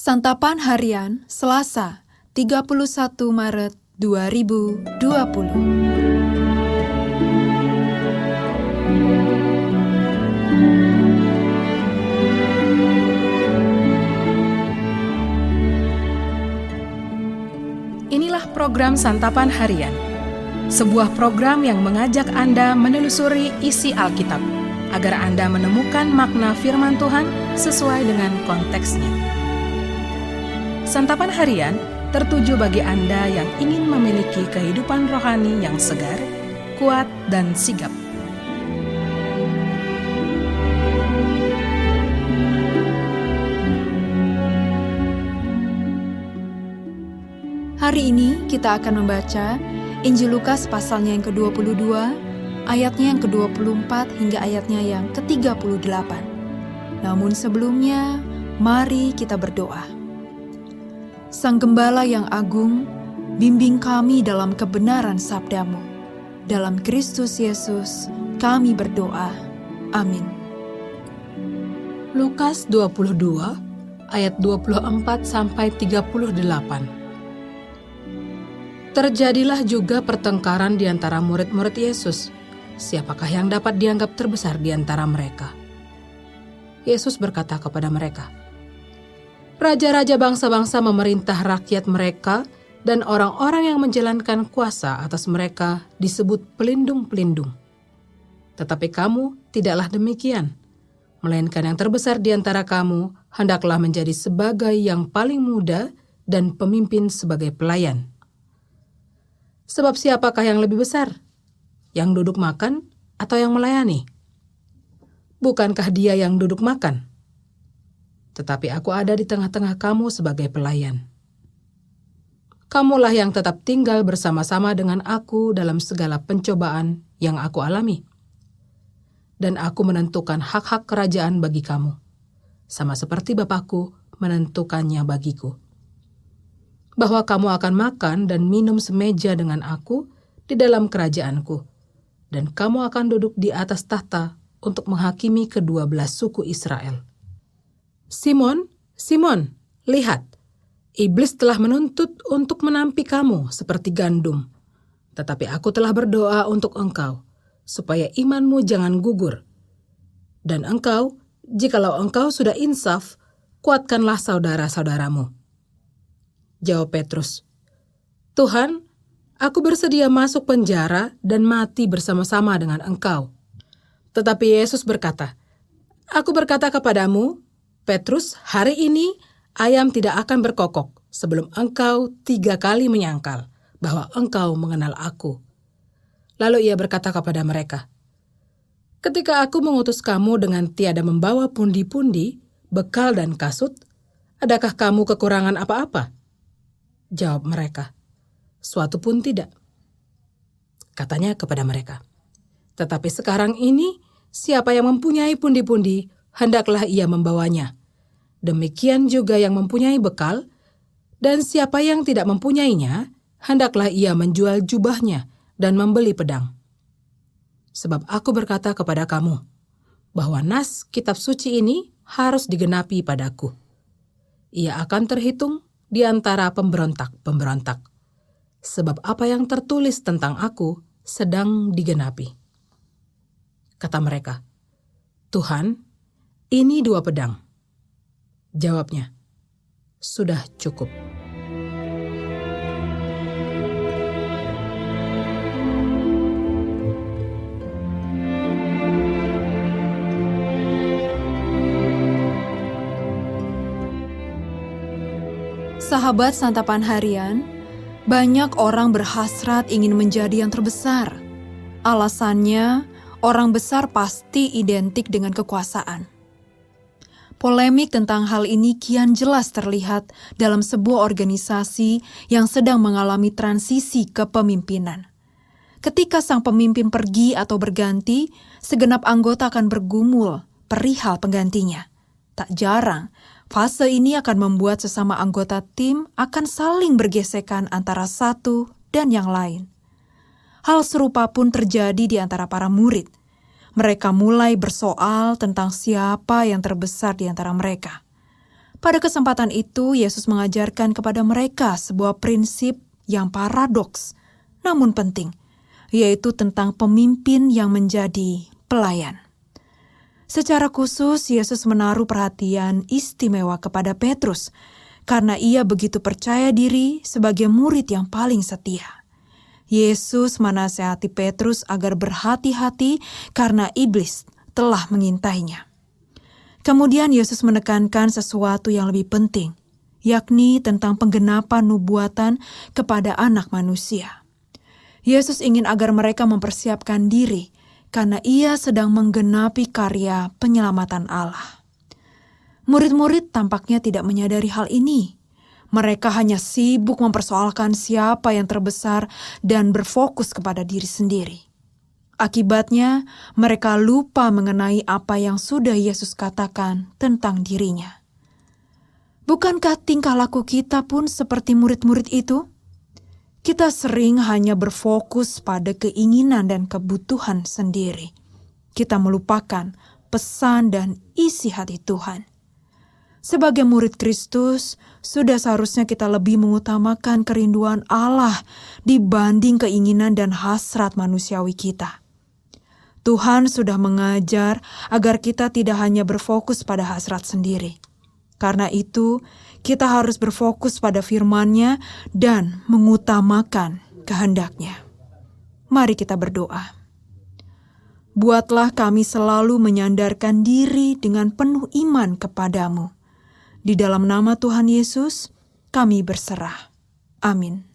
Santapan Harian Selasa, 31 Maret 2020. Inilah program Santapan Harian, sebuah program yang mengajak Anda menelusuri isi Alkitab, agar Anda menemukan makna firman Tuhan sesuai dengan konteksnya. Santapan Harian tertuju bagi Anda yang ingin memiliki kehidupan rohani yang segar, kuat, dan sigap. Hari ini kita akan membaca Injil Lukas pasalnya yang ke-22, ayatnya yang ke-24 hingga ayatnya yang ke-38. Namun sebelumnya, mari kita berdoa. Sang Gembala yang agung, bimbing kami dalam kebenaran sabda-Mu. Dalam Kristus Yesus, kami berdoa. Amin. Lukas 22, ayat 24-38. Terjadilah juga pertengkaran di antara murid-murid Yesus. Siapakah yang dapat dianggap terbesar di antara mereka? Yesus berkata kepada mereka, "Raja-raja bangsa-bangsa memerintah rakyat mereka, dan orang-orang yang menjalankan kuasa atas mereka disebut pelindung-pelindung. Tetapi kamu tidaklah demikian, melainkan yang terbesar di antara kamu hendaklah menjadi sebagai yang paling muda dan pemimpin sebagai pelayan. Sebab siapakah yang lebih besar? Yang duduk makan atau yang melayani? Bukankah dia yang duduk makan? Tetapi aku ada di tengah-tengah kamu sebagai pelayan. Kamulah yang tetap tinggal bersama-sama dengan aku dalam segala pencobaan yang aku alami. Dan aku menentukan hak-hak kerajaan bagi kamu, sama seperti Bapakku menentukannya bagiku. Bahwa kamu akan makan dan minum semeja dengan aku di dalam kerajaanku, dan kamu akan duduk di atas tahta untuk menghakimi ke-12 suku Israel. Simon, Simon, lihat, iblis telah menuntut untuk menampi kamu seperti gandum, tetapi aku telah berdoa untuk engkau, supaya imanmu jangan gugur. Dan engkau, jikalau engkau sudah insaf, kuatkanlah saudara-saudaramu." Jawab Petrus, "Tuhan, aku bersedia masuk penjara dan mati bersama-sama dengan engkau." Tetapi Yesus berkata, "Aku berkata kepadamu, Petrus, hari ini ayam tidak akan berkokok sebelum engkau 3 kali menyangkal bahwa engkau mengenal aku." Lalu ia berkata kepada mereka, "Ketika aku mengutus kamu dengan tiada membawa pundi-pundi, bekal dan kasut, adakah kamu kekurangan apa-apa?" Jawab mereka, "Suatu pun tidak." Katanya kepada mereka, "Tetapi sekarang ini, siapa yang mempunyai pundi-pundi, hendaklah ia membawanya. Demikian juga yang mempunyai bekal, dan siapa yang tidak mempunyainya, hendaklah ia menjual jubahnya dan membeli pedang. Sebab aku berkata kepada kamu, bahwa nas kitab suci ini harus digenapi padaku. Ia akan terhitung di antara pemberontak-pemberontak, sebab apa yang tertulis tentang aku sedang digenapi." Kata mereka, "Tuhan, ini 2 pedang." Jawabnya, "Sudah cukup." Sahabat Santapan Harian, banyak orang berhasrat ingin menjadi yang terbesar. Alasannya, orang besar pasti identik dengan kekuasaan. Polemik tentang hal ini kian jelas terlihat dalam sebuah organisasi yang sedang mengalami transisi kepemimpinan. Ketika sang pemimpin pergi atau berganti, segenap anggota akan bergumul perihal penggantinya. Tak jarang, fase ini akan membuat sesama anggota tim akan saling bergesekan antara satu dan yang lain. Hal serupa pun terjadi di antara para murid. Mereka mulai bersoal tentang siapa yang terbesar di antara mereka. Pada kesempatan itu, Yesus mengajarkan kepada mereka sebuah prinsip yang paradoks, namun penting, yaitu tentang pemimpin yang menjadi pelayan. Secara khusus, Yesus menaruh perhatian istimewa kepada Petrus, karena ia begitu percaya diri sebagai murid yang paling setia. Yesus menasihati Petrus agar berhati-hati karena iblis telah mengintainya. Kemudian Yesus menekankan sesuatu yang lebih penting, yakni tentang penggenapan nubuatan kepada anak manusia. Yesus ingin agar mereka mempersiapkan diri karena ia sedang menggenapi karya penyelamatan Allah. Murid-murid tampaknya tidak menyadari hal ini. Mereka hanya sibuk mempersoalkan siapa yang terbesar dan berfokus kepada diri sendiri. Akibatnya, mereka lupa mengenai apa yang sudah Yesus katakan tentang dirinya. Bukankah tingkah laku kita pun seperti murid-murid itu? Kita sering hanya berfokus pada keinginan dan kebutuhan sendiri. Kita melupakan pesan dan isi hati Tuhan. Sebagai murid Kristus, sudah seharusnya kita lebih mengutamakan kerinduan Allah dibanding keinginan dan hasrat manusiawi kita. Tuhan sudah mengajar agar kita tidak hanya berfokus pada hasrat sendiri. Karena itu, kita harus berfokus pada firman-Nya dan mengutamakan kehendak-Nya. Mari kita berdoa. Buatlah kami selalu menyandarkan diri dengan penuh iman kepadamu. Di dalam nama Tuhan Yesus, kami berserah. Amin.